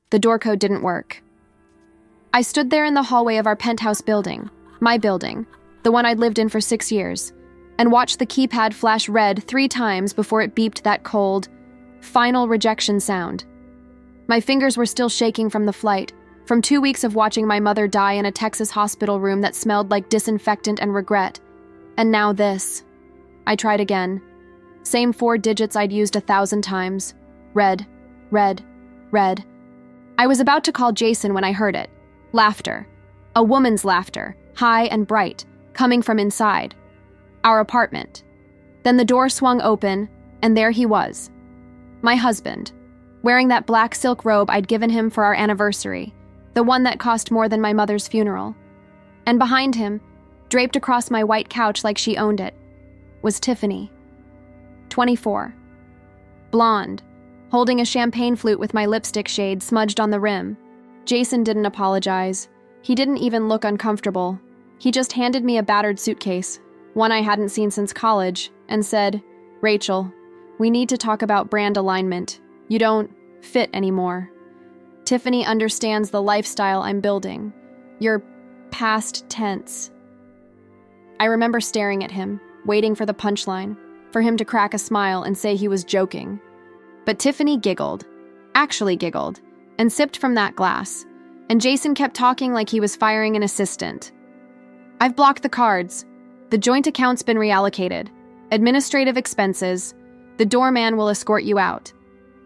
The door code didn't work. I stood there in the hallway of our penthouse building, my building, the one I'd lived in for 6 years, and watched the keypad flash red 3 times before it beeped that cold, final rejection sound. My fingers were still shaking from the flight, from 2 weeks of watching my mother die in a Texas hospital room that smelled like disinfectant and regret. And now this. I tried again. Same 4 digits I'd used 1,000 times. Red, red, red. I was about to call Jason when I heard it. Laughter. A woman's laughter, high and bright, coming from inside. Our apartment. Then the door swung open, and there he was. My husband, wearing that black silk robe I'd given him for our anniversary, the one that cost more than my mother's funeral. And behind him, draped across my white couch like she owned it, was Tiffany. 24. Blonde, holding a champagne flute with my lipstick shade smudged on the rim. Jason didn't apologize. He didn't even look uncomfortable. He just handed me a battered suitcase, one I hadn't seen since college, and said, "Rachel, we need to talk about brand alignment. You don't fit anymore. Tiffany understands the lifestyle I'm building. You're past tense." I remember staring at him, waiting for the punchline, for him to crack a smile and say he was joking. But Tiffany giggled, actually giggled, and sipped from that glass, and Jason kept talking like he was firing an assistant. "I've blocked the cards. The joint account's been reallocated. Administrative expenses. The doorman will escort you out.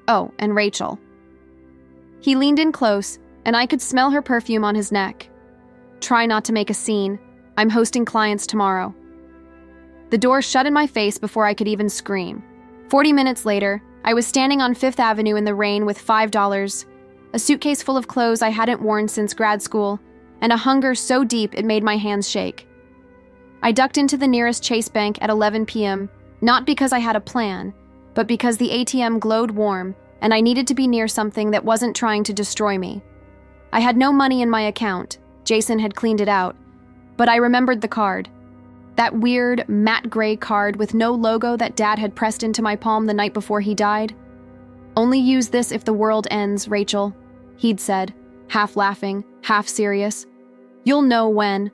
Oh, and Rachel." He leaned in close, and I could smell her perfume on his neck. "Try not to make a scene. I'm hosting clients tomorrow." The door shut in my face before I could even scream. 40 minutes later, I was standing on 5th Avenue in the rain with $5, a suitcase full of clothes I hadn't worn since grad school, and a hunger so deep it made my hands shake. I ducked into the nearest Chase Bank at 11 p.m., not because I had a plan, but because the ATM glowed warm and I needed to be near something that wasn't trying to destroy me. I had no money in my account. Jason had cleaned it out. But I remembered the card. That weird, matte gray card with no logo that Dad had pressed into my palm the night before he died. "Only use this if the world ends, Rachel," he'd said, half laughing, half serious. "You'll know when."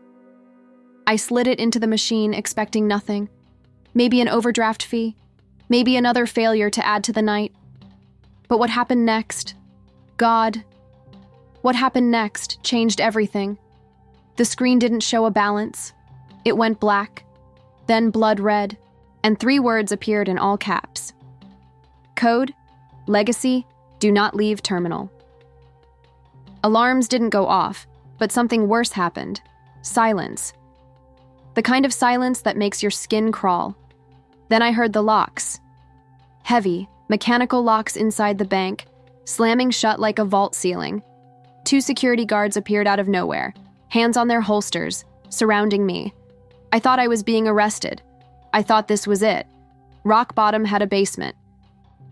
I slid it into the machine, expecting nothing. Maybe an overdraft fee. Maybe another failure to add to the night. But what happened next? God. What happened next changed everything. The screen didn't show a balance. It went black, then blood red, and 3 words appeared in all caps. Code, legacy, do not leave terminal. Alarms didn't go off, but something worse happened. Silence. The kind of silence that makes your skin crawl. Then I heard the locks. Heavy, mechanical locks inside the bank, slamming shut like a vault ceiling. 2 security guards appeared out of nowhere, hands on their holsters, surrounding me. I thought I was being arrested. I thought this was it. Rock Bottom had a basement.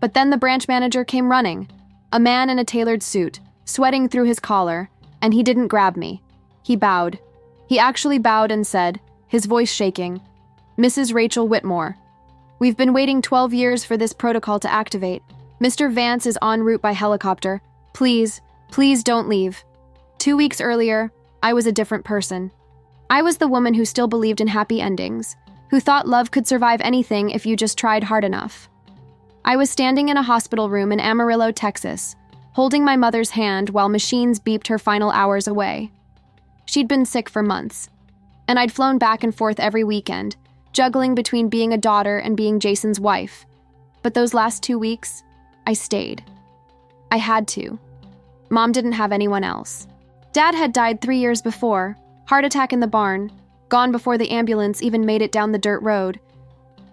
But then the branch manager came running, a man in a tailored suit, sweating through his collar, and he didn't grab me. He bowed. He actually bowed and said, his voice shaking, "Mrs. Rachel Whitmore. We've been waiting 12 years for this protocol to activate. Mr. Vance is en route by helicopter. Please, please don't leave." 2 weeks earlier, I was a different person. I was the woman who still believed in happy endings, who thought love could survive anything if you just tried hard enough. I was standing in a hospital room in Amarillo, Texas, holding my mother's hand while machines beeped her final hours away. She'd been sick for months, and I'd flown back and forth every weekend, juggling between being a daughter and being Jason's wife. But those last 2 weeks, I stayed. I had to. Mom didn't have anyone else. Dad had died 3 years before, heart attack in the barn, gone before the ambulance even made it down the dirt road.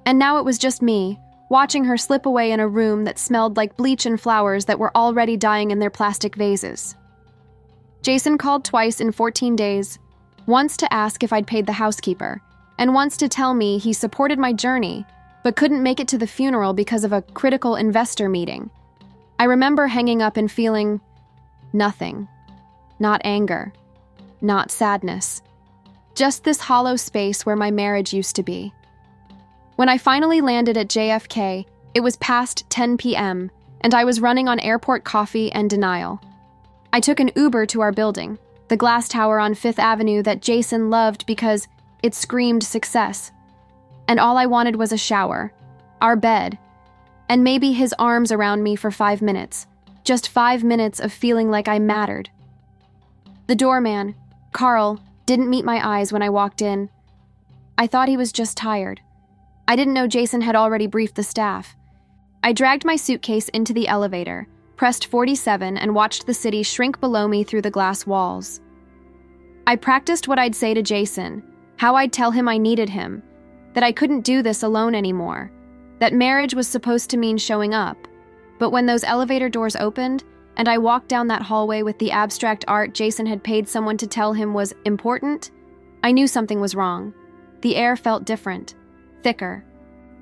And now it was just me, watching her slip away in a room that smelled like bleach and flowers that were already dying in their plastic vases. Jason called twice in 14 days, once to ask if I'd paid the housekeeper, and once to tell me he supported my journey, but couldn't make it to the funeral because of a critical investor meeting. I remember hanging up and feeling nothing. Not anger. Not sadness. Just this hollow space where my marriage used to be. When I finally landed at JFK, it was past 10 p.m., and I was running on airport coffee and denial. I took an Uber to our building, the glass tower on 5th Avenue that Jason loved because it screamed success. And all I wanted was a shower, our bed, and maybe his arms around me for 5 minutes. Just 5 minutes of feeling like I mattered. The doorman, Carl, didn't meet my eyes when I walked in. I thought he was just tired. I didn't know Jason had already briefed the staff. I dragged my suitcase into the elevator, pressed 47, and watched the city shrink below me through the glass walls. I practiced what I'd say to Jason, how I'd tell him I needed him, that I couldn't do this alone anymore, that marriage was supposed to mean showing up. But when those elevator doors opened, and I walked down that hallway with the abstract art Jason had paid someone to tell him was important, I knew something was wrong. The air felt different, thicker.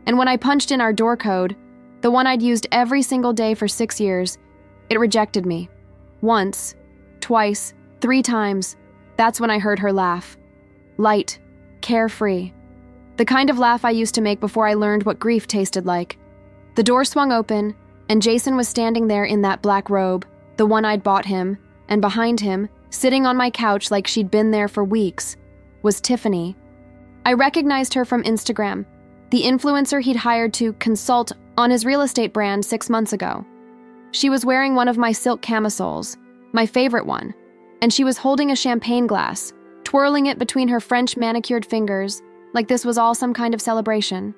And when I punched in our door code, the one I'd used every single day for 6 years, it rejected me. Once, twice, 3 times. That's when I heard her laugh. Light, carefree. The kind of laugh I used to make before I learned what grief tasted like. The door swung open, and Jason was standing there in that black robe, the one I'd bought him, and behind him, sitting on my couch like she'd been there for weeks, was Tiffany. I recognized her from Instagram, the influencer he'd hired to consult on his real estate brand 6 months ago. She was wearing one of my silk camisoles, my favorite one, and she was holding a champagne glass, twirling it between her French manicured fingers, like this was all some kind of celebration.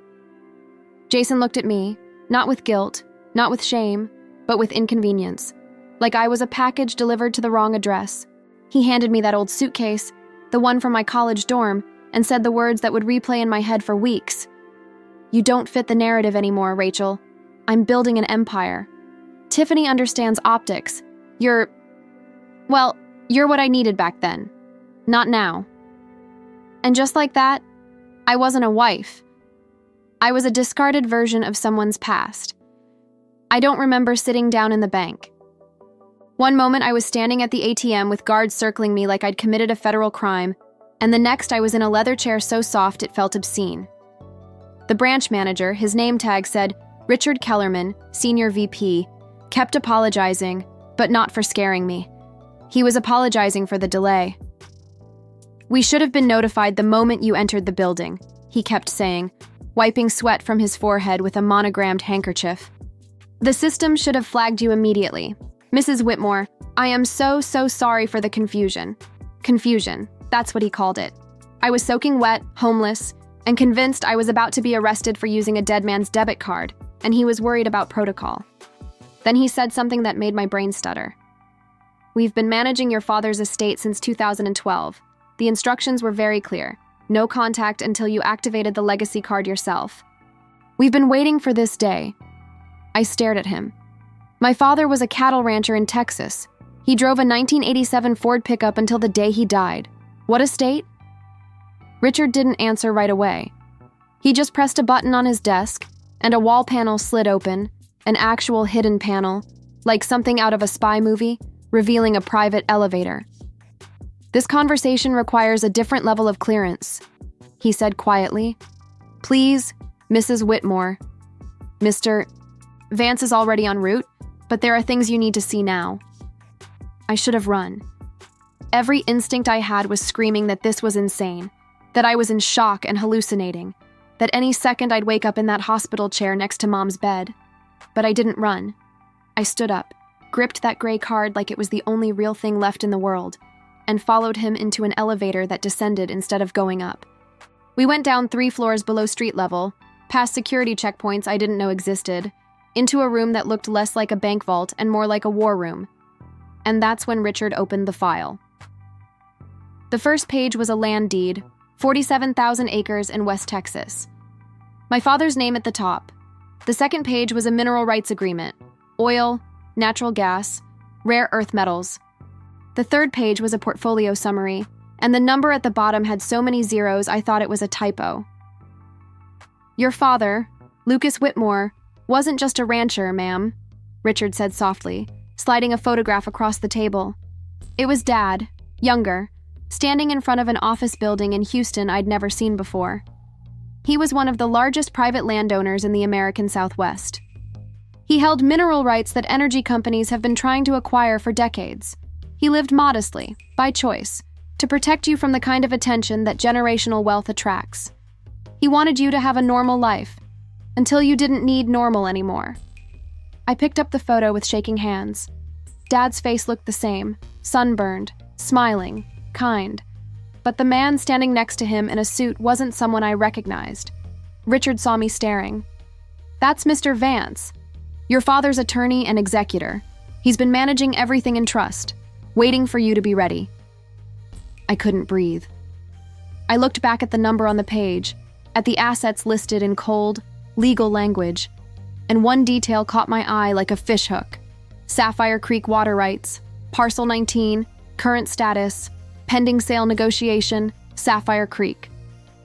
Jason looked at me, not with guilt, not with shame, but with inconvenience, like I was a package delivered to the wrong address. He handed me that old suitcase, the one from my college dorm, and said the words that would replay in my head for weeks. "You don't fit the narrative anymore, Rachel. I'm building an empire. Tiffany understands optics. You're what I needed back then. Not now." And just like that, I wasn't a wife. I was a discarded version of someone's past. I don't remember sitting down in the bank. One moment I was standing at the ATM with guards circling me like I'd committed a federal crime, and the next I was in a leather chair so soft it felt obscene. The branch manager, his name tag said, Richard Kellerman, Senior VP, kept apologizing, but not for scaring me. He was apologizing for the delay. "We should have been notified the moment you entered the building," he kept saying, wiping sweat from his forehead with a monogrammed handkerchief. "The system should have flagged you immediately. Mrs. Whitmore, I am so sorry for the confusion." Confusion, that's what he called it. I was soaking wet, homeless, and convinced I was about to be arrested for using a dead man's debit card, and he was worried about protocol. Then he said something that made my brain stutter. "We've been managing your father's estate since 2012. The instructions were very clear. No contact until you activated the legacy card yourself. We've been waiting for this day." I stared at him. My father was a cattle rancher in Texas. He drove a 1987 Ford pickup until the day he died. What estate? Richard didn't answer right away. He just pressed a button on his desk, and a wall panel slid open, an actual hidden panel, like something out of a spy movie, revealing a private elevator. "This conversation requires a different level of clearance," he said quietly. "Please, Mrs. Whitmore. Mr. Vance is already en route, but there are things you need to see now." I should have run. Every instinct I had was screaming that this was insane, that I was in shock and hallucinating, that any second I'd wake up in that hospital chair next to Mom's bed. But I didn't run. I stood up, gripped that gray card like it was the only real thing left in the world, and followed him into an elevator that descended instead of going up. We went down 3 floors below street level, past security checkpoints I didn't know existed, into a room that looked less like a bank vault and more like a war room. And that's when Richard opened the file. The first page was a land deed, 47,000 acres in West Texas. My father's name at the top. The second page was a mineral rights agreement, oil, natural gas, rare earth metals. The third page was a portfolio summary, and the number at the bottom had so many zeros I thought it was a typo. "Your father, Lucas Whitmore, wasn't just a rancher, ma'am," Richard said softly, sliding a photograph across the table. It was Dad, younger, standing in front of an office building in Houston I'd never seen before. He was one of the largest private landowners in the American Southwest. He held mineral rights that energy companies have been trying to acquire for decades. He lived modestly, by choice, to protect you from the kind of attention that generational wealth attracts. He wanted you to have a normal life, until you didn't need normal anymore. I picked up the photo with shaking hands. Dad's face looked the same, sunburned, smiling, kind. But the man standing next to him in a suit wasn't someone I recognized. Richard saw me staring. "That's Mr. Vance, your father's attorney and executor. He's been managing everything in trust, waiting for you to be ready." I couldn't breathe. I looked back at the number on the page, at the assets listed in cold, legal language, and one detail caught my eye like a fishhook. Sapphire Creek water rights, parcel 19, current status, pending sale negotiation, Sapphire Creek.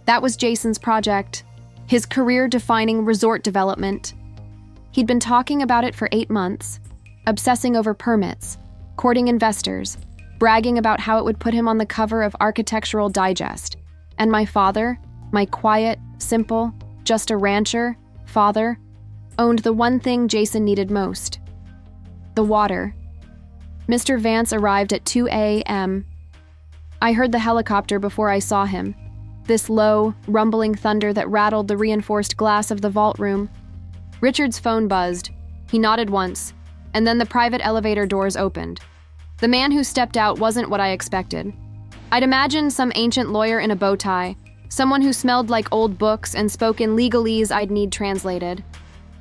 That was Jason's project, his career-defining resort development. He'd been talking about it for 8 months, obsessing over permits, courting investors, bragging about how it would put him on the cover of Architectural Digest. And my father, my quiet, simple, just a rancher, father, owned the one thing Jason needed most: the water. Mr. Vance arrived at 2 a.m. I heard the helicopter before I saw him, this low, rumbling thunder that rattled the reinforced glass of the vault room. Richard's phone buzzed. He nodded once, and then the private elevator doors opened. The man who stepped out wasn't what I expected. I'd imagined some ancient lawyer in a bow tie, someone who smelled like old books and spoke in legalese I'd need translated.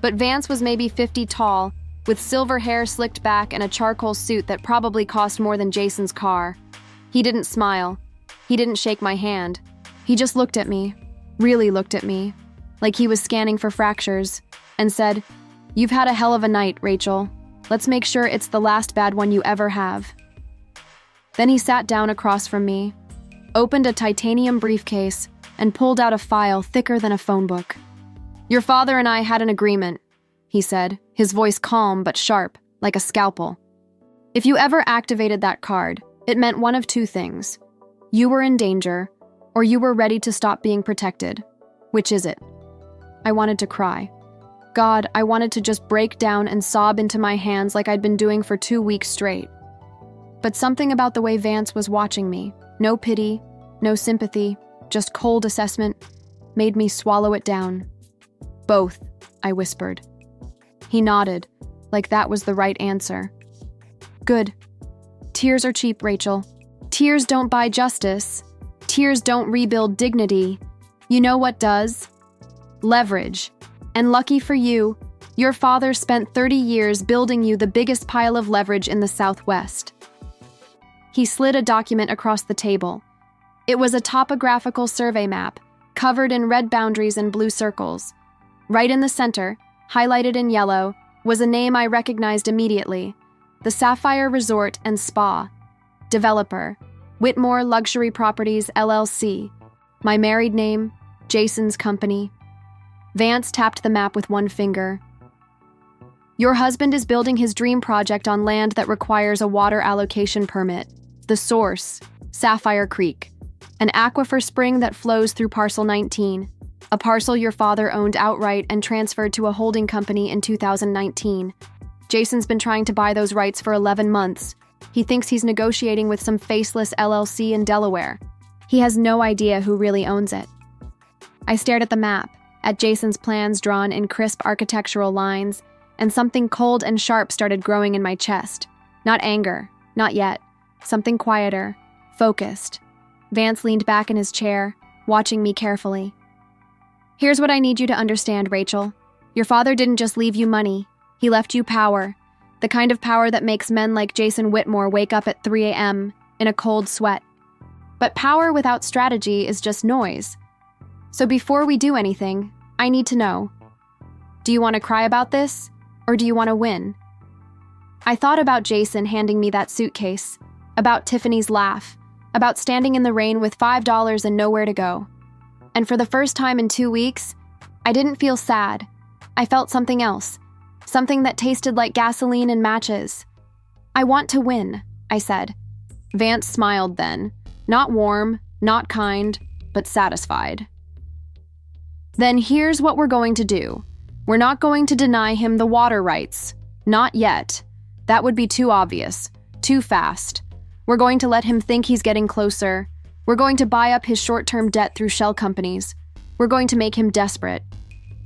But Vance was maybe 50 tall, with silver hair slicked back and a charcoal suit that probably cost more than Jason's car. He didn't smile. He didn't shake my hand. He just looked at me, really looked at me, like he was scanning for fractures, and said, "You've had a hell of a night, Rachel. Let's make sure it's the last bad one you ever have." Then he sat down across from me, opened a titanium briefcase, and pulled out a file thicker than a phone book. "Your father and I had an agreement," he said, his voice calm but sharp, like a scalpel. "If you ever activated that card, it meant one of two things. You were in danger, or you were ready to stop being protected. Which is it?" I wanted to cry. God, I wanted to just break down and sob into my hands like I'd been doing for 2 weeks straight. But something about the way Vance was watching me, no pity, no sympathy, just cold assessment, made me swallow it down. "Both," I whispered. He nodded, like that was the right answer. "Good. Tears are cheap, Rachel. Tears don't buy justice. Tears don't rebuild dignity. You know what does? Leverage. And lucky for you, your father spent 30 years building you the biggest pile of leverage in the Southwest." He slid a document across the table. It was a topographical survey map, covered in red boundaries and blue circles. Right in the center, highlighted in yellow, was a name I recognized immediately: the Sapphire Resort and Spa. Developer, Whitmore Luxury Properties, LLC. My married name, Jason's company. Vance tapped the map with one finger. "Your husband is building his dream project on land that requires a water allocation permit. The source, Sapphire Creek, an aquifer spring that flows through parcel 19, a parcel your father owned outright and transferred to a holding company in 2019. Jason's been trying to buy those rights for 11 months. He thinks he's negotiating with some faceless LLC in Delaware. He has no idea who really owns it." I stared at the map, at Jason's plans drawn in crisp architectural lines, and something cold and sharp started growing in my chest. Not anger, not yet. Something quieter, focused. Vance leaned back in his chair, watching me carefully. "Here's what I need you to understand, Rachel. Your father didn't just leave you money. He left you power. The kind of power that makes men like Jason Whitmore wake up at 3 a.m. in a cold sweat. But power without strategy is just noise. So before we do anything, I need to know. Do you want to cry about this, or do you want to win?" I thought about Jason handing me that suitcase, about Tiffany's laugh, about standing in the rain with $5 and nowhere to go. And for the first time in 2 weeks, I didn't feel sad. I felt something else, something that tasted like gasoline and matches. "I want to win," I said. Vance smiled then, not warm, not kind, but satisfied. "Then here's what we're going to do. We're not going to deny him the water rights. Not yet. That would be too obvious, too fast. We're going to let him think he's getting closer. We're going to buy up his short-term debt through shell companies. We're going to make him desperate.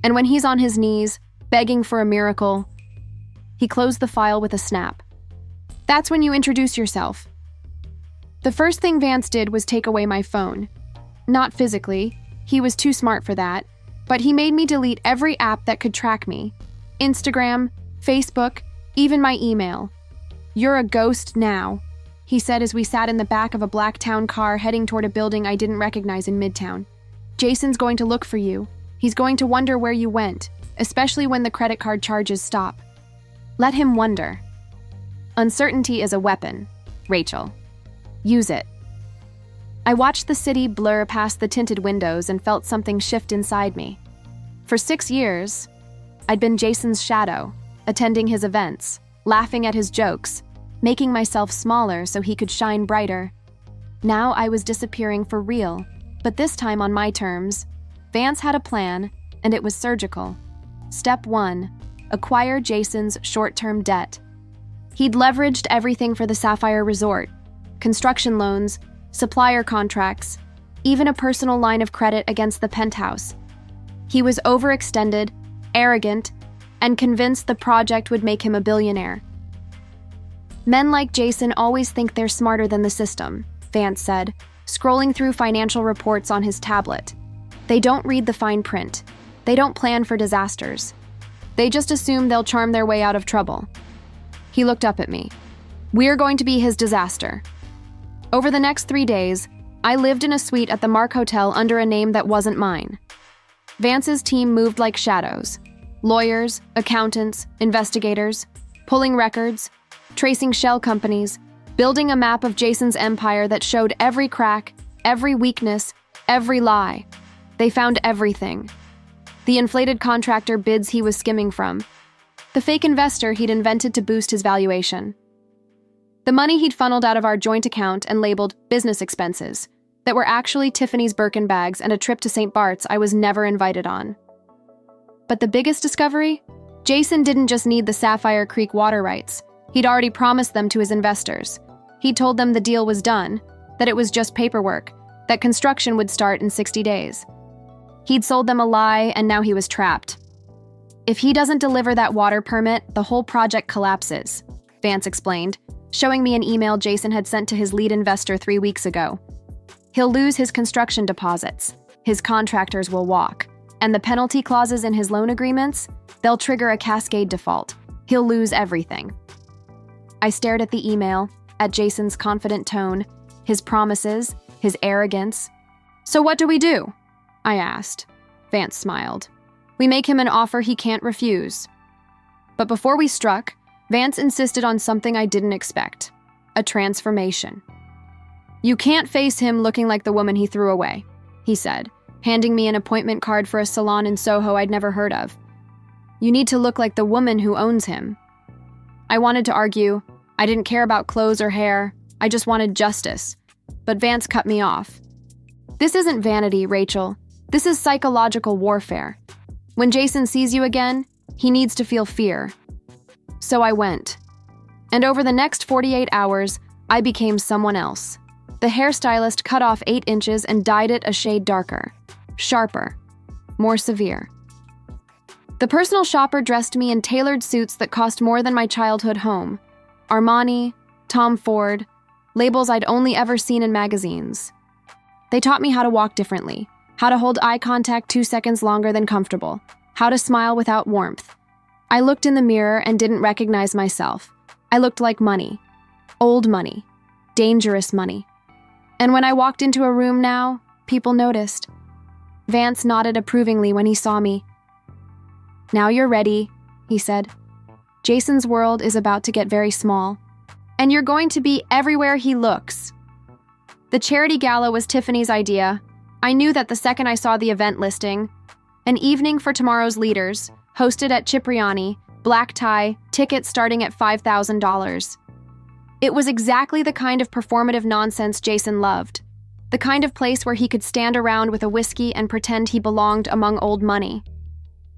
And when he's on his knees, begging for a miracle, he closed the file with a snap. That's when you introduce yourself. The first thing Vance did was take away my phone. Not physically, he was too smart for that, but he made me delete every app that could track me. Instagram, Facebook, even my email. "You're a ghost now," he said as we sat in the back of a black town car heading toward a building I didn't recognize in Midtown. "Jason's going to look for you. He's going to wonder where you went, especially when the credit card charges stop. Let him wonder. Uncertainty is a weapon, Rachel. Use it." I watched the city blur past the tinted windows and felt something shift inside me. For 6 years, I'd been Jason's shadow, attending his events, laughing at his jokes, making myself smaller so he could shine brighter. Now I was disappearing for real, but this time on my terms. Vance had a plan, and it was surgical. Step 1, acquire Jason's short-term debt. He'd leveraged everything for the Sapphire Resort: construction loans, supplier contracts, even a personal line of credit against the penthouse. He was overextended, arrogant, and convinced the project would make him a billionaire. "Men like Jason always think they're smarter than the system," Vance said, scrolling through financial reports on his tablet. "They don't read the fine print. They don't plan for disasters. They just assume they'll charm their way out of trouble." He looked up at me. "We're going to be his disaster." Over the next 3 days, I lived in a suite at the Mark Hotel under a name that wasn't mine. Vance's team moved like shadows. Lawyers, accountants, investigators, pulling records, tracing shell companies, building a map of Jason's empire that showed every crack, every weakness, every lie. They found everything. The inflated contractor bids he was skimming from. The fake investor he'd invented to boost his valuation. The money he'd funneled out of our joint account and labeled business expenses that were actually Tiffany's Birkin bags and a trip to St. Bart's I was never invited on. But the biggest discovery? Jason didn't just need the Sapphire Creek water rights. He'd already promised them to his investors. He told them the deal was done, that it was just paperwork, that construction would start in 60 days. He'd sold them a lie, and now he was trapped. "If he doesn't deliver that water permit, the whole project collapses," Vance explained, showing me an email Jason had sent to his lead investor 3 weeks ago. "He'll lose his construction deposits. His contractors will walk. And the penalty clauses in his loan agreements, they'll trigger a cascade default. He'll lose everything." I stared at the email, at Jason's confident tone, his promises, his arrogance. "So what do we do?" I asked. Vance smiled. "We make him an offer he can't refuse." But before we struck, Vance insisted on something I didn't expect: a transformation. "You can't face him looking like the woman he threw away," he said, handing me an appointment card for a salon in Soho I'd never heard of. "You need to look like the woman who owns him." I wanted to argue. I didn't care about clothes or hair. I just wanted justice. But Vance cut me off. "This isn't vanity, Rachel. This is psychological warfare. When Jason sees you again, he needs to feel fear." So I went. And over the next 48 hours, I became someone else. The hairstylist cut off 8 inches and dyed it a shade darker, sharper, more severe. The personal shopper dressed me in tailored suits that cost more than my childhood home. Armani, Tom Ford, labels I'd only ever seen in magazines. They taught me how to walk differently, how to hold eye contact 2 seconds longer than comfortable, how to smile without warmth. I looked in the mirror and didn't recognize myself. I looked like money. Old money. Dangerous money. And when I walked into a room now, people noticed. Vance nodded approvingly when he saw me. "Now you're ready," he said. "Jason's world is about to get very small. And you're going to be everywhere he looks." The charity gala was Tiffany's idea. I knew that the second I saw the event listing. An evening for tomorrow's leaders, hosted at Cipriani, black tie, tickets starting at $5,000. It was exactly the kind of performative nonsense Jason loved. The kind of place where he could stand around with a whiskey and pretend he belonged among old money.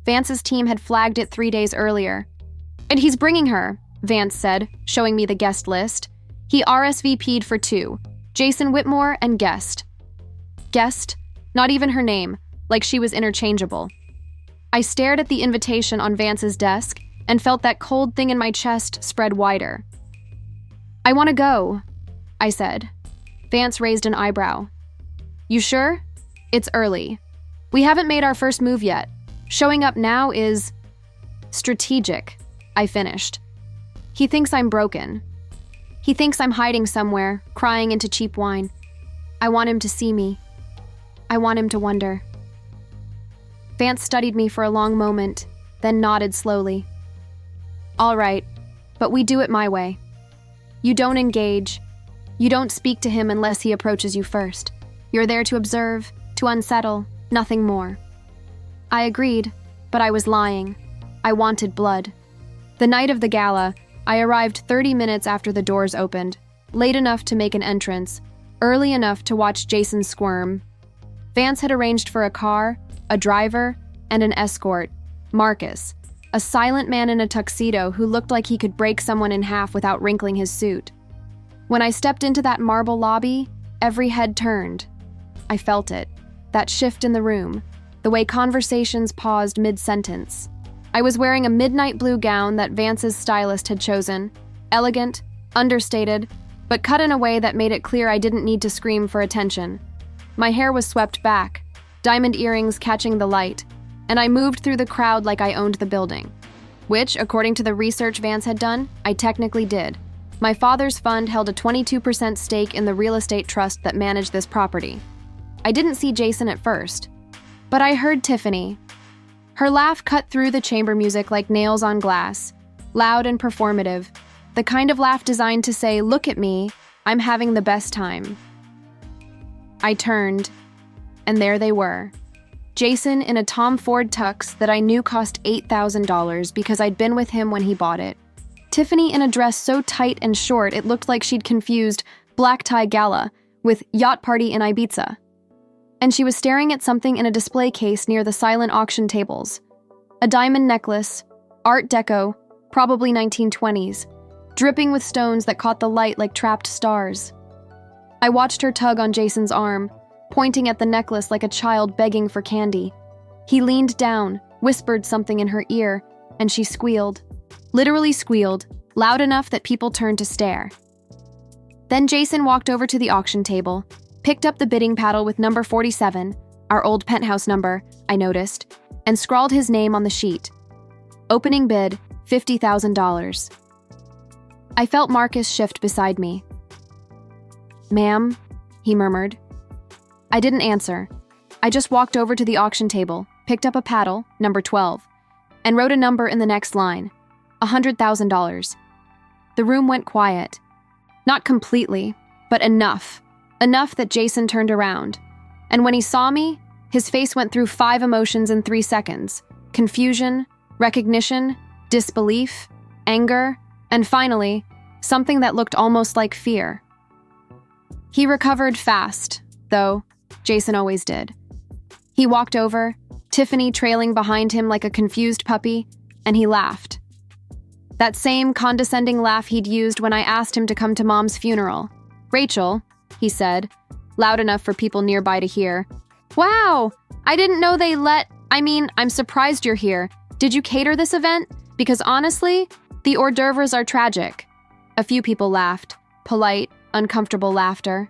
Vance's team had flagged it 3 days earlier. "And he's bringing her," Vance said, showing me the guest list. He RSVP'd for two, Jason Whitmore and Guest. Guest? Not even her name, like she was interchangeable. I stared at the invitation on Vance's desk and felt that cold thing in my chest spread wider. "I want to go," I said. Vance raised an eyebrow. "You sure? It's early. We haven't made our first move yet. Showing up now is strategic," I finished. "He thinks I'm broken. He thinks I'm hiding somewhere, crying into cheap wine. I want him to see me. I want him to wonder." Vance studied me for a long moment, then nodded slowly. "All right, but we do it my way. You don't engage. You don't speak to him unless he approaches you first. You're there to observe, to unsettle, nothing more." I agreed, but I was lying. I wanted blood. The night of the gala, I arrived 30 minutes after the doors opened, late enough to make an entrance, early enough to watch Jason squirm. Vance had arranged for a car, a driver, and an escort, Marcus, a silent man in a tuxedo who looked like he could break someone in half without wrinkling his suit. When I stepped into that marble lobby, every head turned. I felt it, that shift in the room, the way conversations paused mid-sentence. I was wearing a midnight blue gown that Vance's stylist had chosen, elegant, understated, but cut in a way that made it clear I didn't need to scream for attention. My hair was swept back, diamond earrings catching the light, and I moved through the crowd like I owned the building. Which, according to the research Vance had done, I technically did. My father's fund held a 22% stake in the real estate trust that managed this property. I didn't see Jason at first, but I heard Tiffany. Her laugh cut through the chamber music like nails on glass, loud and performative, the kind of laugh designed to say, "Look at me, I'm having the best time." I turned, and there they were. Jason in a Tom Ford tux that I knew cost $8,000 because I'd been with him when he bought it. Tiffany in a dress so tight and short it looked like she'd confused black tie gala with yacht party in Ibiza. And she was staring at something in a display case near the silent auction tables. A diamond necklace, Art Deco, probably 1920s, dripping with stones that caught the light like trapped stars. I watched her tug on Jason's arm, pointing at the necklace like a child begging for candy. He leaned down, whispered something in her ear, and she squealed. Literally squealed, loud enough that people turned to stare. Then Jason walked over to the auction table, picked up the bidding paddle with number 47, our old penthouse number, I noticed, and scrawled his name on the sheet. Opening bid, $50,000. I felt Marcus shift beside me. "Ma'am," he murmured. I didn't answer. I just walked over to the auction table, picked up a paddle, number 12, and wrote a number in the next line, $100,000. The room went quiet. Not completely, but enough. Enough that Jason turned around. And when he saw me, his face went through 5 emotions in 3 seconds. Confusion, recognition, disbelief, anger, and finally, something that looked almost like fear. He recovered fast, though. Jason always did. He walked over, Tiffany trailing behind him like a confused puppy, and he laughed. That same condescending laugh he'd used when I asked him to come to Mom's funeral. "Rachel," he said, loud enough for people nearby to hear. "Wow, I didn't know I'm surprised you're here. Did you cater this event? Because honestly, the hors d'oeuvres are tragic." A few people laughed, polite, uncomfortable laughter.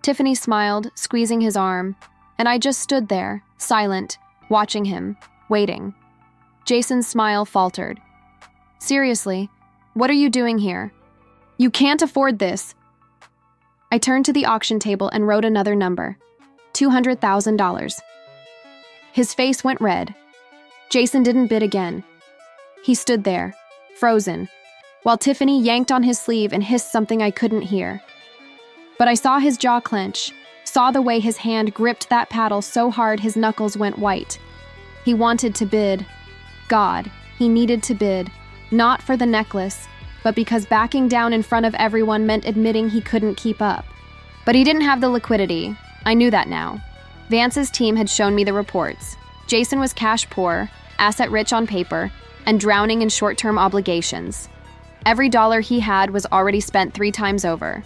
Tiffany smiled, squeezing his arm, and I just stood there, silent, watching him, waiting. Jason's smile faltered. "Seriously, what are you doing here? You can't afford this." I turned to the auction table and wrote another number, $200,000. His face went red. Jason didn't bid again. He stood there, frozen, while Tiffany yanked on his sleeve and hissed something I couldn't hear. But I saw his jaw clench, saw the way his hand gripped that paddle so hard his knuckles went white. He wanted to bid. God, he needed to bid, not for the necklace, but because backing down in front of everyone meant admitting he couldn't keep up. But he didn't have the liquidity. I knew that now. Vance's team had shown me the reports. Jason was cash poor, asset rich on paper, and drowning in short-term obligations. Every dollar he had was already spent 3 times over.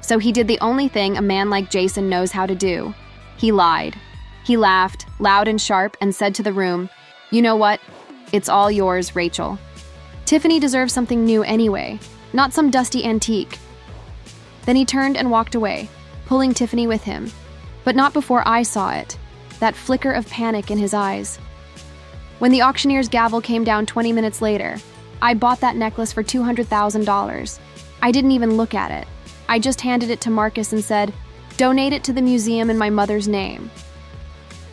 So he did the only thing a man like Jason knows how to do. He lied. He laughed, loud and sharp, and said to the room, "You know what? It's all yours, Rachel. Tiffany deserves something new anyway, not some dusty antique." Then he turned and walked away, pulling Tiffany with him. But not before I saw it, that flicker of panic in his eyes. When the auctioneer's gavel came down 20 minutes later, I bought that necklace for $200,000. I didn't even look at it. I just handed it to Marcus and said, "Donate it to the museum in my mother's name."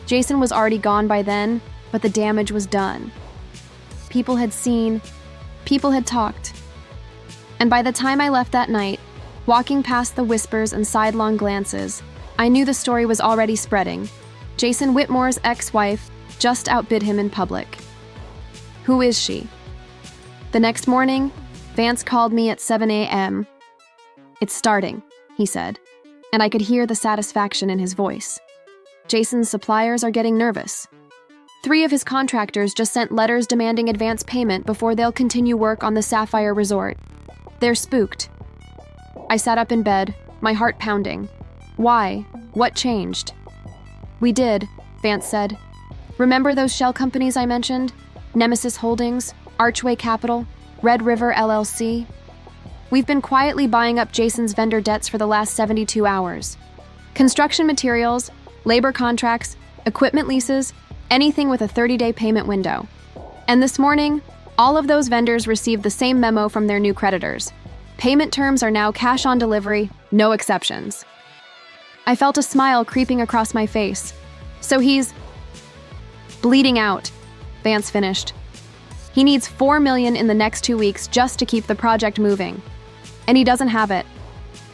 Jason was already gone by then, but the damage was done. People had seen, people had talked. And by the time I left that night, walking past the whispers and sidelong glances, I knew the story was already spreading. Jason Whitmore's ex-wife just outbid him in public. Who is she? The next morning, Vance called me at 7 a.m. "It's starting," he said, and I could hear the satisfaction in his voice. Jason's suppliers are getting nervous. 3 of his contractors just sent letters demanding advance payment before they'll continue work on the Sapphire Resort. They're spooked. I sat up in bed, my heart pounding. Why? What changed? "We did," Vance said. "Remember those shell companies I mentioned? Nemesis Holdings, Archway Capital, Red River LLC? We've been quietly buying up Jason's vendor debts for the last 72 hours. Construction materials, labor contracts, equipment leases, anything with a 30-day payment window. And this morning, all of those vendors received the same memo from their new creditors. Payment terms are now cash on delivery, no exceptions." I felt a smile creeping across my face. "So he's bleeding out," Vance finished. "He needs $4 million in the next 2 weeks just to keep the project moving. And he doesn't have it.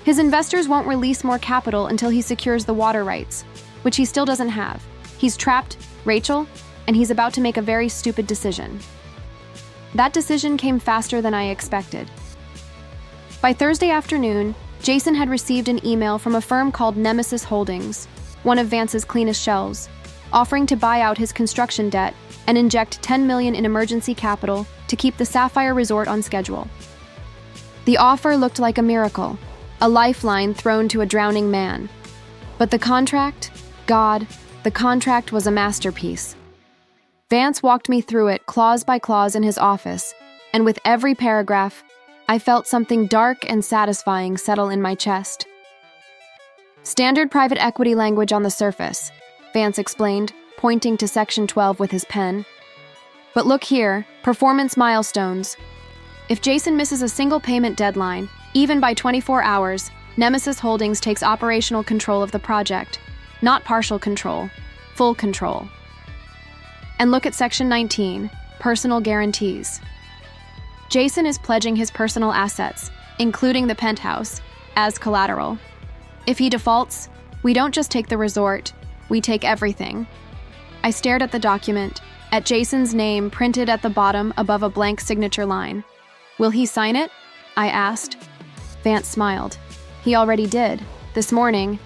His investors won't release more capital until he secures the water rights, which he still doesn't have. He's trapped Rachel, and he's about to make a very stupid decision." That decision came faster than I expected. By Thursday afternoon, Jason had received an email from a firm called Nemesis Holdings, one of Vance's cleanest shells, offering to buy out his construction debt and inject $10 million in emergency capital to keep the Sapphire Resort on schedule. The offer looked like a miracle, a lifeline thrown to a drowning man. But the contract, God, the contract was a masterpiece. Vance walked me through it clause by clause in his office, and with every paragraph, I felt something dark and satisfying settle in my chest. "Standard private equity language on the surface," Vance explained, pointing to Section 12 with his pen. "But look here, performance milestones. If Jason misses a single payment deadline, even by 24 hours, Nemesis Holdings takes operational control of the project. Not partial control, full control. And look at Section 19, personal guarantees. Jason is pledging his personal assets, including the penthouse, as collateral. If he defaults, we don't just take the resort, we take everything." I stared at the document, at Jason's name printed at the bottom above a blank signature line. "Will he sign it?" I asked. Vance smiled. He already did, this morning.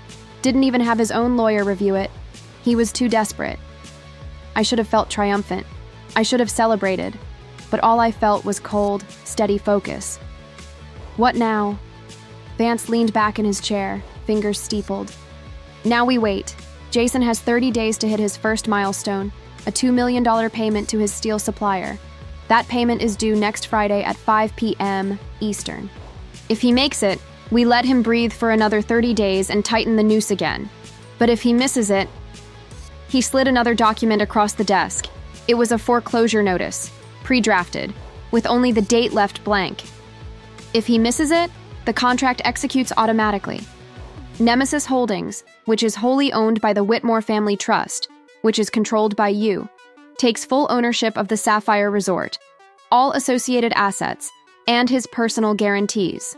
Didn't even have his own lawyer review it. He was too desperate. I should have felt triumphant. I should have celebrated. But all I felt was cold, steady focus. "What now?" Vance leaned back in his chair, fingers steepled. "Now we wait. Jason has 30 days to hit his first milestone, a $2 million payment to his steel supplier. That payment is due next Friday at 5 p.m. Eastern. If he makes it, we let him breathe for another 30 days and tighten the noose again. But if he misses it..." He slid another document across the desk. It was a foreclosure notice, pre-drafted, with only the date left blank. If he misses it, the contract executes automatically. Nemesis Holdings, which is wholly owned by the Whitmore Family Trust, which is controlled by you, takes full ownership of the Sapphire Resort, all associated assets, and his personal guarantees.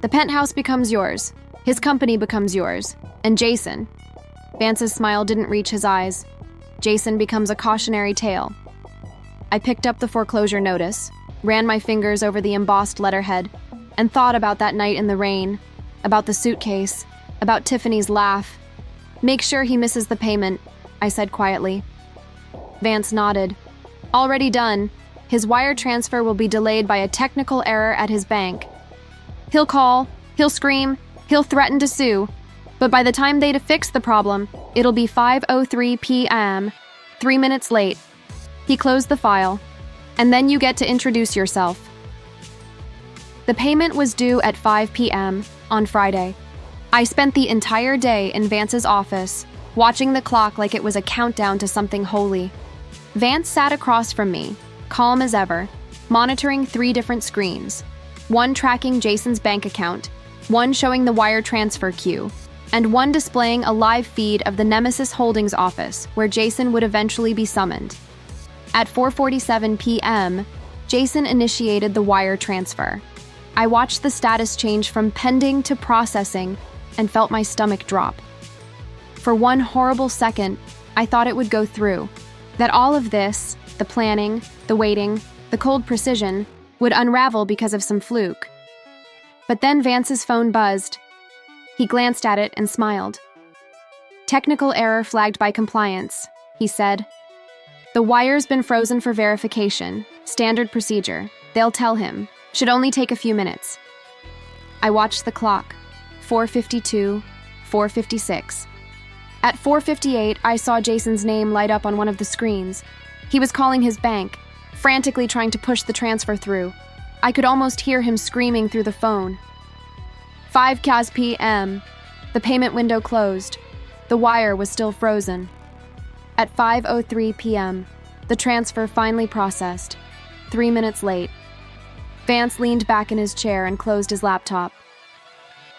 The penthouse becomes yours, his company becomes yours, and Jason. Vance's smile didn't reach his eyes. Jason becomes a cautionary tale. I picked up the foreclosure notice, ran my fingers over the embossed letterhead, and thought about that night in the rain, about the suitcase, about Tiffany's laugh. "Make sure he misses the payment," I said quietly. Vance nodded. "Already done. His wire transfer will be delayed by a technical error at his bank. He'll call, he'll scream, he'll threaten to sue, but by the time they'd fix the problem, it'll be 5:03 p.m., 3 minutes late. He closed the file, and then you get to introduce yourself. The payment was due at 5 p.m. on Friday. I spent the entire day in Vance's office, watching the clock like it was a countdown to something holy. Vance sat across from me, calm as ever, monitoring 3 different screens, one tracking Jason's bank account, one showing the wire transfer queue, and one displaying a live feed of the Nemesis Holdings office where Jason would eventually be summoned. At 4:47 p.m., Jason initiated the wire transfer. I watched the status change from pending to processing and felt my stomach drop. For one horrible second, I thought it would go through, that all of this, the planning, the waiting, the cold precision, would unravel because of some fluke. But then Vance's phone buzzed. He glanced at it and smiled. "Technical error flagged by compliance," he said. "The wire's been frozen for verification. Standard procedure. They'll tell him. Should only take a few minutes." I watched the clock. 4:52, 4:56. At 4:58, I saw Jason's name light up on one of the screens. He was calling his bank, frantically trying to push the transfer through. I could almost hear him screaming through the phone. 5 p.m. The payment window closed. The wire was still frozen. At 5:03 p.m., the transfer finally processed. 3 minutes late. Vance leaned back in his chair and closed his laptop.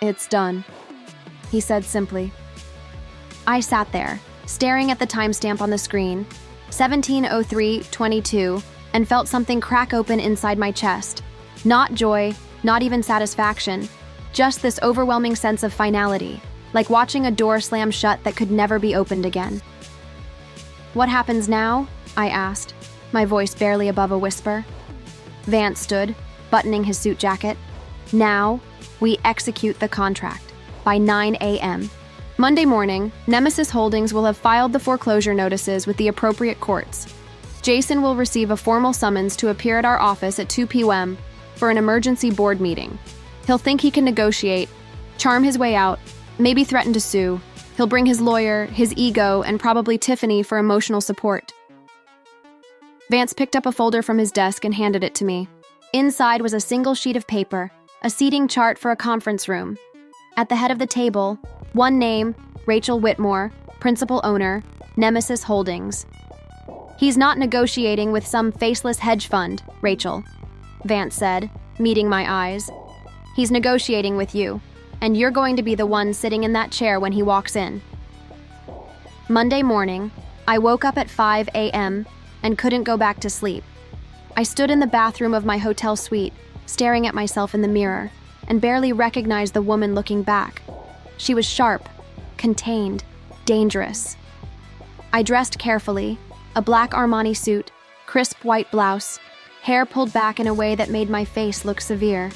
"It's done," he said simply. I sat there, staring at the timestamp on the screen, 17:03:22, and felt something crack open inside my chest. Not joy, not even satisfaction, just this overwhelming sense of finality, like watching a door slam shut that could never be opened again. "What happens now?" I asked, my voice barely above a whisper. Vance stood, buttoning his suit jacket. "Now, we execute the contract by 9 a.m. Monday morning, Nemesis Holdings will have filed the foreclosure notices with the appropriate courts. Jason will receive a formal summons to appear at our office at 2 p.m. for an emergency board meeting. He'll think he can negotiate, charm his way out, maybe threaten to sue. He'll bring his lawyer, his ego, and probably Tiffany for emotional support." Vance picked up a folder from his desk and handed it to me. Inside was a single sheet of paper, a seating chart for a conference room. At the head of the table, one name, Rachel Whitmore, principal owner, Nemesis Holdings. "He's not negotiating with some faceless hedge fund, Rachel," Vance said, meeting my eyes. "He's negotiating with you, and you're going to be the one sitting in that chair when he walks in." Monday morning, I woke up at 5 a.m. and couldn't go back to sleep. I stood in the bathroom of my hotel suite, staring at myself in the mirror, and barely recognized the woman looking back. She was sharp, contained, dangerous. I dressed carefully, a black Armani suit, crisp white blouse, hair pulled back in a way that made my face look severe.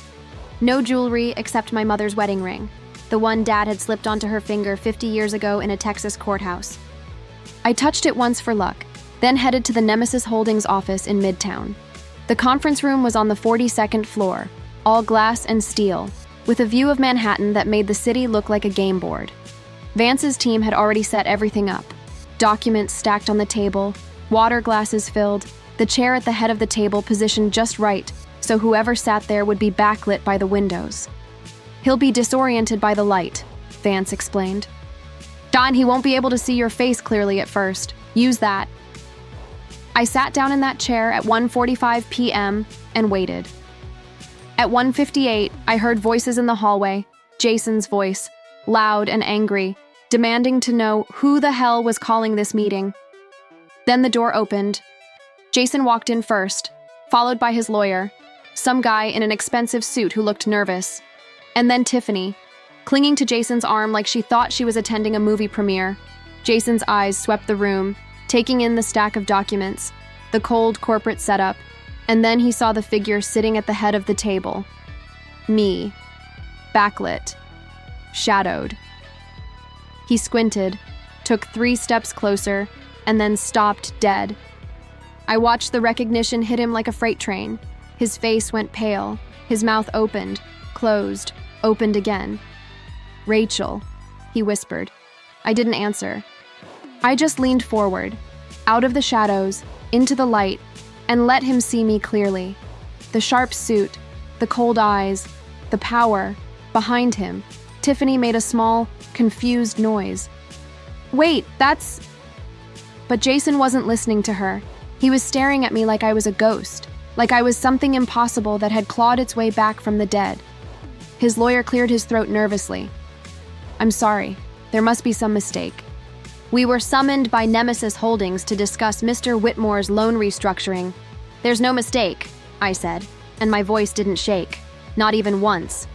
No jewelry except my mother's wedding ring, the one Dad had slipped onto her finger 50 years ago in a Texas courthouse. I touched it once for luck, then headed to the Nemesis Holdings office in Midtown. The conference room was on the 42nd floor, all glass and steel, with a view of Manhattan that made the city look like a game board. Vance's team had already set everything up. Documents stacked on the table, water glasses filled, the chair at the head of the table positioned just right, so whoever sat there would be backlit by the windows. "He'll be disoriented by the light," Vance explained. "Don, he won't be able to see your face clearly at first. Use that." I sat down in that chair at 1:45 p.m. and waited. At 1:58, I heard voices in the hallway, Jason's voice, loud and angry, demanding to know who the hell was calling this meeting. Then the door opened. Jason walked in first, followed by his lawyer, some guy in an expensive suit who looked nervous, and then Tiffany, clinging to Jason's arm like she thought she was attending a movie premiere. Jason's eyes swept the room, taking in the stack of documents, the cold corporate setup, and then he saw the figure sitting at the head of the table. Me. Backlit. Shadowed. He squinted, took 3 steps closer, and then stopped dead. I watched the recognition hit him like a freight train. His face went pale. His mouth opened, closed, opened again. "Rachel," he whispered. I didn't answer. I just leaned forward, out of the shadows, into the light, and let him see me clearly. The sharp suit, the cold eyes, the power. Behind him, Tiffany made a small, confused noise. "Wait, that's..." But Jason wasn't listening to her. He was staring at me like I was a ghost, like I was something impossible that had clawed its way back from the dead. His lawyer cleared his throat nervously. "I'm sorry. There must be some mistake. We were summoned by Nemesis Holdings to discuss Mr. Whitmore's loan restructuring." "There's no mistake," I said, and my voice didn't shake, not even once.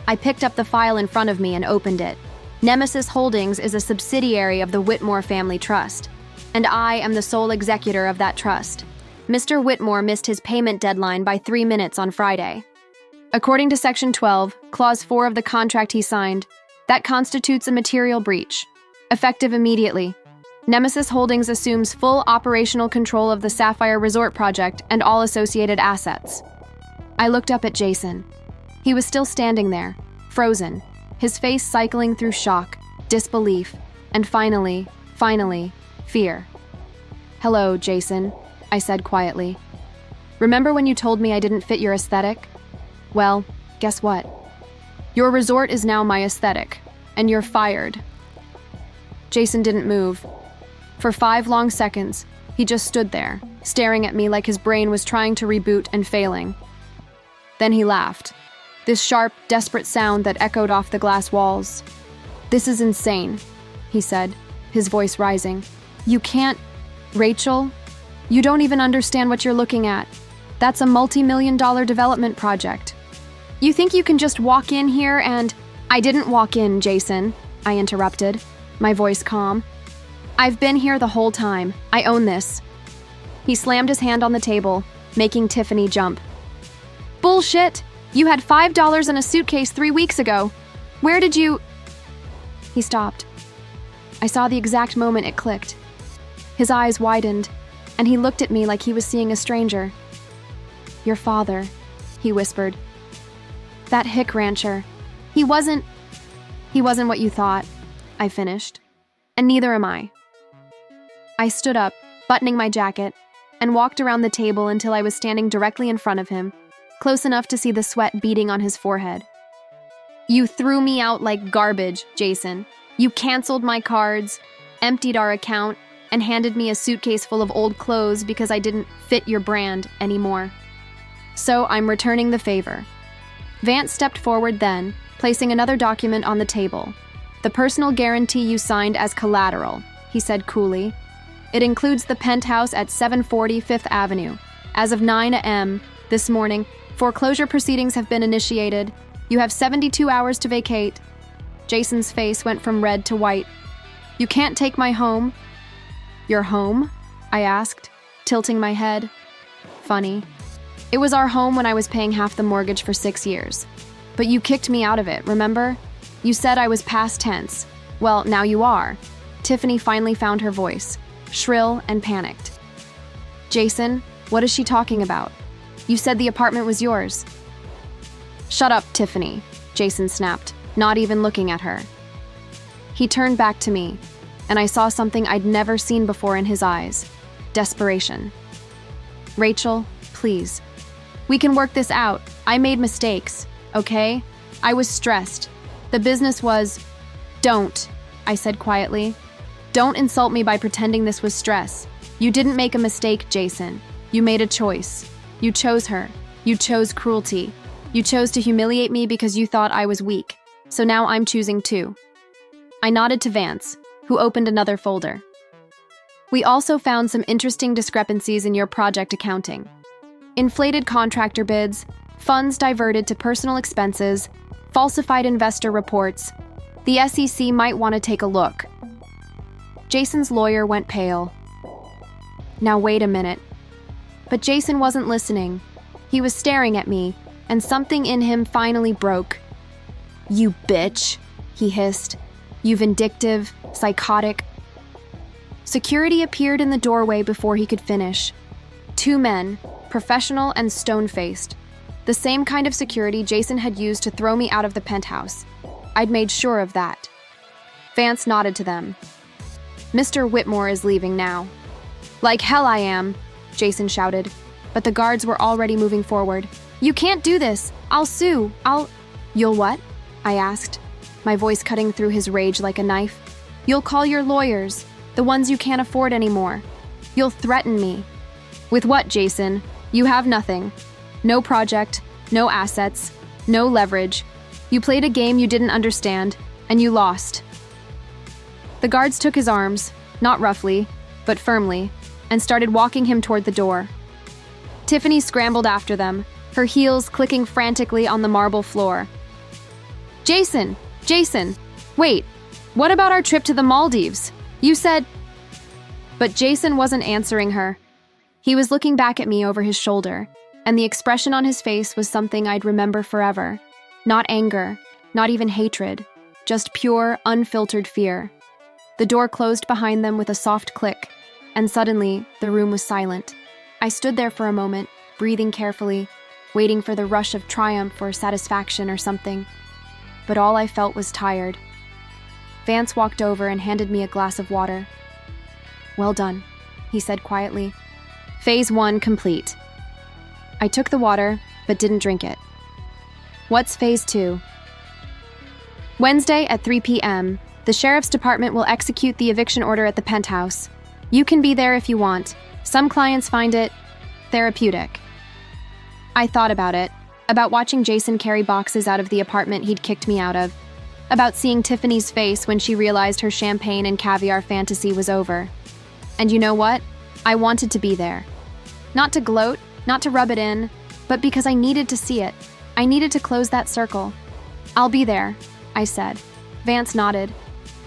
I picked up the file in front of me and opened it. Nemesis Holdings is a subsidiary of the Whitmore Family Trust, and I am the sole executor of that trust. Mr. Whitmore missed his payment deadline by 3 minutes on Friday. According to Section 12, Clause 4 of the contract he signed, that constitutes a material breach. Effective immediately, Nemesis Holdings assumes full operational control of the Sapphire Resort project and all associated assets. I looked up at Jason. He was still standing there, frozen, his face cycling through shock, disbelief, and finally, fear. "Hello, Jason," I said quietly. "Remember when you told me I didn't fit your aesthetic? Well, guess what? Your resort is now my aesthetic, and you're fired." Jason didn't move. For 5 long seconds, he just stood there, staring at me like his brain was trying to reboot and failing. Then he laughed. This sharp, desperate sound that echoed off the glass walls. "This is insane," he said, his voice rising. "You can't... Rachel, you don't even understand what you're looking at. That's a multi-million-dollar development project. You think you can just walk in here and..." "I didn't walk in, Jason," I interrupted, my voice calm. "I've been here the whole time. I own this." He slammed his hand on the table, making Tiffany jump. "Bullshit! You had $5 in a suitcase 3 weeks ago. Where did you..." He stopped. I saw the exact moment it clicked. His eyes widened, and he looked at me like he was seeing a stranger. "Your father," he whispered. "That hick rancher. He wasn't what you thought," I finished. "And neither am I." I stood up, buttoning my jacket, and walked around the table until I was standing directly in front of him, close enough to see the sweat beading on his forehead. "You threw me out like garbage, Jason. You canceled my cards, emptied our account, and handed me a suitcase full of old clothes because I didn't fit your brand anymore. So I'm returning the favor." Vance stepped forward then, placing another document on the table. "The personal guarantee you signed as collateral," he said coolly. "It includes the penthouse at 740 Fifth Avenue. As of 9 a.m. this morning, foreclosure proceedings have been initiated. You have 72 hours to vacate." Jason's face went from red to white. "You can't take my home." "Your home?" I asked, tilting my head. "Funny. It was our home when I was paying half the mortgage for 6 years. But you kicked me out of it, remember? You said I was past tense. Well, now you are." Tiffany finally found her voice, shrill and panicked. "Jason, what is she talking about? You said the apartment was yours." "Shut up, Tiffany," Jason snapped, not even looking at her. He turned back to me, and I saw something I'd never seen before in his eyes: desperation. "Rachel, please. We can work this out. I made mistakes, okay? I was stressed. The business was..." "Don't," I said quietly. "Don't insult me by pretending this was stress. You didn't make a mistake, Jason. You made a choice. You chose her. You chose cruelty. You chose to humiliate me because you thought I was weak. So now I'm choosing too." I nodded to Vance, who opened another folder. "We also found some interesting discrepancies in your project accounting. Inflated contractor bids, funds diverted to personal expenses, falsified investor reports. The SEC might want to take a look." Jason's lawyer went pale. "Now wait a minute." But Jason wasn't listening. He was staring at me, and something in him finally broke. "You bitch," he hissed. "You vindictive, psychotic..." Security appeared in the doorway before he could finish. 2 men, professional and stone-faced. The same kind of security Jason had used to throw me out of the penthouse. I'd made sure of that. Vance nodded to them. Mr. Whitmore is leaving now. Like hell I am, Jason shouted, but the guards were already moving forward. You can't do this. I'll sue. You'll what? I asked, my voice cutting through his rage like a knife. You'll call your lawyers, the ones you can't afford anymore. You'll threaten me. With what, Jason? You have nothing. No project, no assets, no leverage. You played a game you didn't understand, and you lost. The guards took his arms, not roughly, but firmly, and started walking him toward the door. Tiffany scrambled after them, her heels clicking frantically on the marble floor. Jason! Jason! Wait, what about our trip to the Maldives? You said... But Jason wasn't answering her. He was looking back at me over his shoulder, and the expression on his face was something I'd remember forever. Not anger, not even hatred, just pure, unfiltered fear. The door closed behind them with a soft click, and suddenly, the room was silent. I stood there for a moment, breathing carefully, waiting for the rush of triumph or satisfaction or something. But all I felt was tired. Vance walked over and handed me a glass of water. Well done, he said quietly. Phase 1 complete. I took the water, but didn't drink it. What's Phase 2? Wednesday at 3 p.m., the Sheriff's Department will execute the eviction order at the penthouse. You can be there if you want. Some clients find it therapeutic. I thought about it, about watching Jason carry boxes out of the apartment he'd kicked me out of, about seeing Tiffany's face when she realized her champagne and caviar fantasy was over. And you know what? I wanted to be there. Not to gloat, not to rub it in, but because I needed to see it. I needed to close that circle. I'll be there, I said. Vance nodded.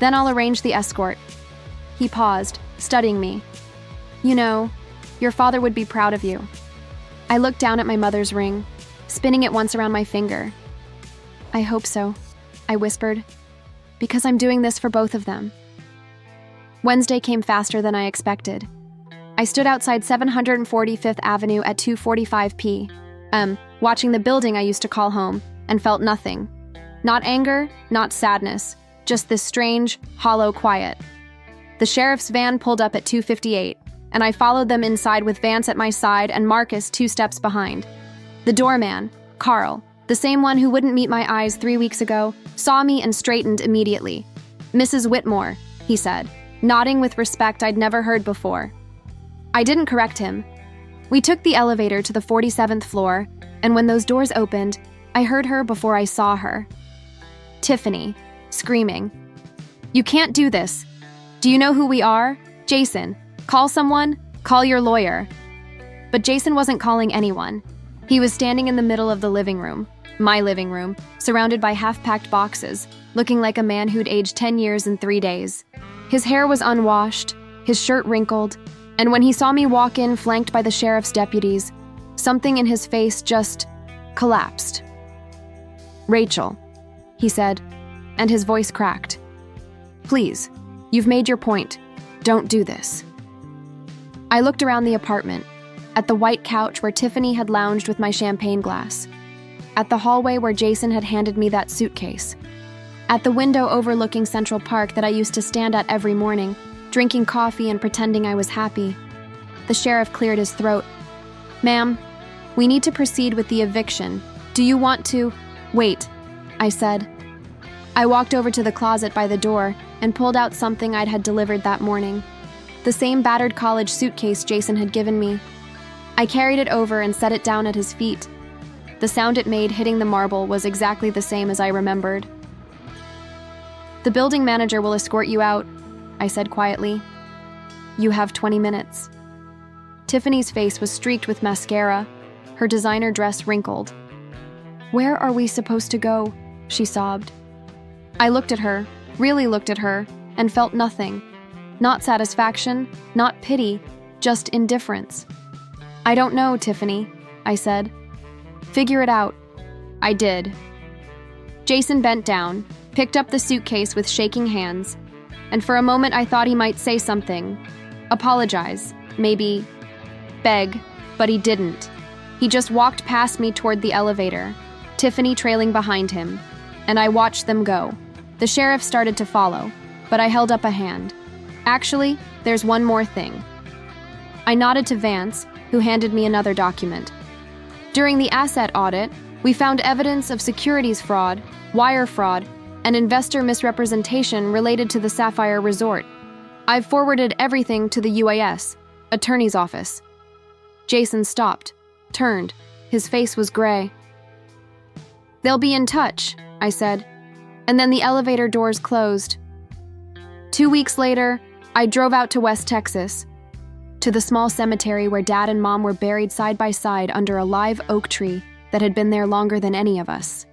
Then I'll arrange the escort. He paused, studying me. You know, your father would be proud of you. I looked down at my mother's ring, spinning it once around my finger. I hope so, I whispered, because I'm doing this for both of them. Wednesday came faster than I expected. I stood outside 745th Avenue at 2:45 p.m., watching the building I used to call home, and felt nothing. Not anger, not sadness, just this strange, hollow quiet. The sheriff's van pulled up at 2:58, and I followed them inside with Vance at my side and Marcus 2 steps behind. The doorman, Carl, the same one who wouldn't meet my eyes 3 weeks ago, saw me and straightened immediately. Mrs. Whitmore, he said, nodding with respect I'd never heard before. I didn't correct him. We took the elevator to the 47th floor, and when those doors opened, I heard her before I saw her. Tiffany, screaming. You can't do this. Do you know who we are? Jason, call someone, call your lawyer. But Jason wasn't calling anyone. He was standing in the middle of the living room, my living room, surrounded by half-packed boxes, looking like a man who'd aged 10 years in 3 days. His hair was unwashed, his shirt wrinkled, and when he saw me walk in flanked by the sheriff's deputies, something in his face just collapsed. Rachel, he said, and his voice cracked. Please, you've made your point. Don't do this. I looked around the apartment, at the white couch where Tiffany had lounged with my champagne glass, at the hallway where Jason had handed me that suitcase, at the window overlooking Central Park that I used to stand at every morning, drinking coffee and pretending I was happy. The sheriff cleared his throat. Ma'am, we need to proceed with the eviction. Do you want to... Wait, I said. I walked over to the closet by the door and pulled out something I'd had delivered that morning. The same battered college suitcase Jason had given me. I carried it over and set it down at his feet. The sound it made hitting the marble was exactly the same as I remembered. The building manager will escort you out, I said quietly. You have 20 minutes. Tiffany's face was streaked with mascara, her designer dress wrinkled. Where are we supposed to go? She sobbed. I looked at her, really looked at her, and felt nothing. Not satisfaction, not pity, just indifference. I don't know, Tiffany, I said. Figure it out. I did. Jason bent down, picked up the suitcase with shaking hands, and for a moment I thought he might say something. Apologize, maybe beg, But he didn't. He just walked past me toward the elevator, Tiffany trailing behind him, and I watched them go. The sheriff started to follow, but I held up a hand. Actually, there's one more thing. I nodded to Vance, who handed me another document. During the asset audit, we found evidence of securities fraud, wire fraud, and investor misrepresentation related to the Sapphire Resort. I've forwarded everything to the UAS, attorney's office. Jason stopped, turned. His face was gray. They'll be in touch, I said, and then the elevator doors closed. 2 weeks later, I drove out to West Texas, to the small cemetery where Dad and Mom were buried side by side under a live oak tree that had been there longer than any of us.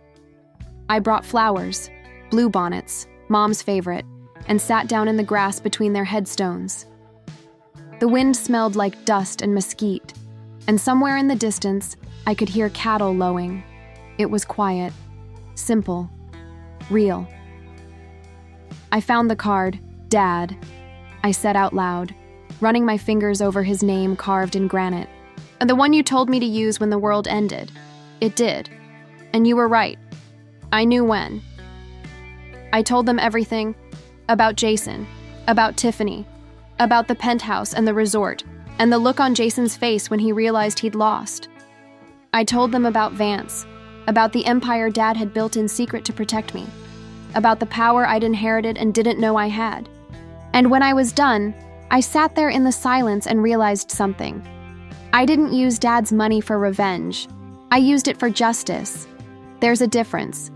I brought flowers, bluebonnets, Mom's favorite, and sat down in the grass between their headstones. The wind smelled like dust and mesquite, and somewhere in the distance, I could hear cattle lowing. It was quiet, simple, real. I found the card, Dad, I said out loud, running my fingers over his name carved in granite. And the one you told me to use when the world ended. It did. And you were right. I knew when. I told them everything about Jason, about Tiffany, about the penthouse and the resort, and the look on Jason's face when he realized he'd lost. I told them about Vance, about the empire Dad had built in secret to protect me, about the power I'd inherited and didn't know I had. And when I was done, I sat there in the silence and realized something. I didn't use Dad's money for revenge. I used it for justice. There's a difference.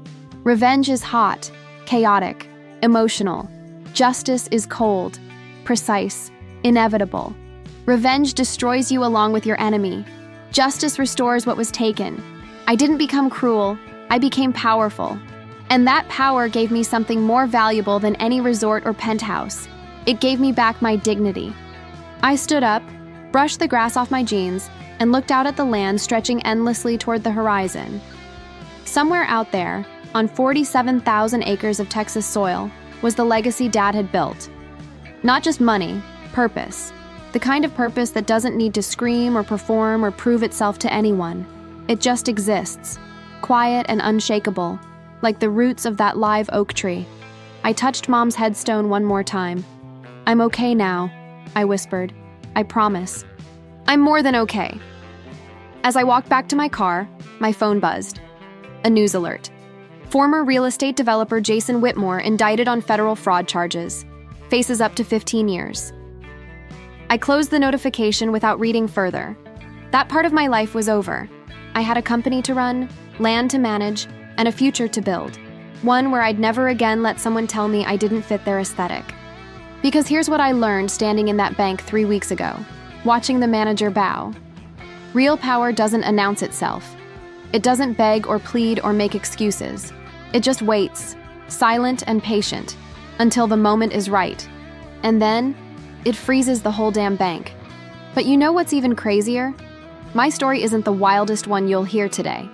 Revenge is hot, chaotic, emotional. Justice is cold, precise, inevitable. Revenge destroys you along with your enemy. Justice restores what was taken. I didn't become cruel, I became powerful. And that power gave me something more valuable than any resort or penthouse. It gave me back my dignity. I stood up, brushed the grass off my jeans, and looked out at the land stretching endlessly toward the horizon. Somewhere out there, on 47,000 acres of Texas soil, was the legacy Dad had built. Not just money, purpose. The kind of purpose that doesn't need to scream or perform or prove itself to anyone. It just exists, quiet and unshakable, like the roots of that live oak tree. I touched Mom's headstone one more time. I'm okay now, I whispered. I promise. I'm more than okay. As I walked back to my car, my phone buzzed. A news alert. Former real estate developer Jason Whitmore indicted on federal fraud charges. Faces up to 15 years. I closed the notification without reading further. That part of my life was over. I had a company to run, land to manage, and a future to build. One where I'd never again let someone tell me I didn't fit their aesthetic. Because here's what I learned standing in that bank 3 weeks ago, watching the manager bow. Real power doesn't announce itself. It doesn't beg or plead or make excuses. It just waits, silent and patient, until the moment is right. And then, it freezes the whole damn bank. But you know what's even crazier? My story isn't the wildest one you'll hear today.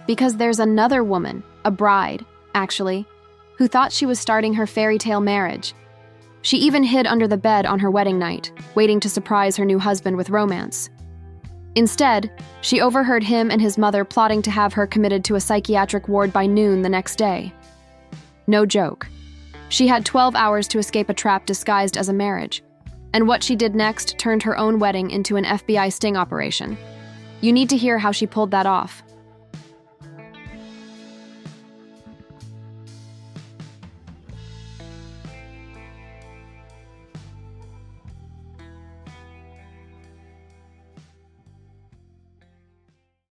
Because there's another woman, a bride, actually, who thought she was starting her fairy tale marriage. She even hid under the bed on her wedding night, waiting to surprise her new husband with romance. Instead, she overheard him and his mother plotting to have her committed to a psychiatric ward by noon the next day. No joke. She had 12 hours to escape a trap disguised as a marriage. And what she did next turned her own wedding into an FBI sting operation. You need to hear how she pulled that off.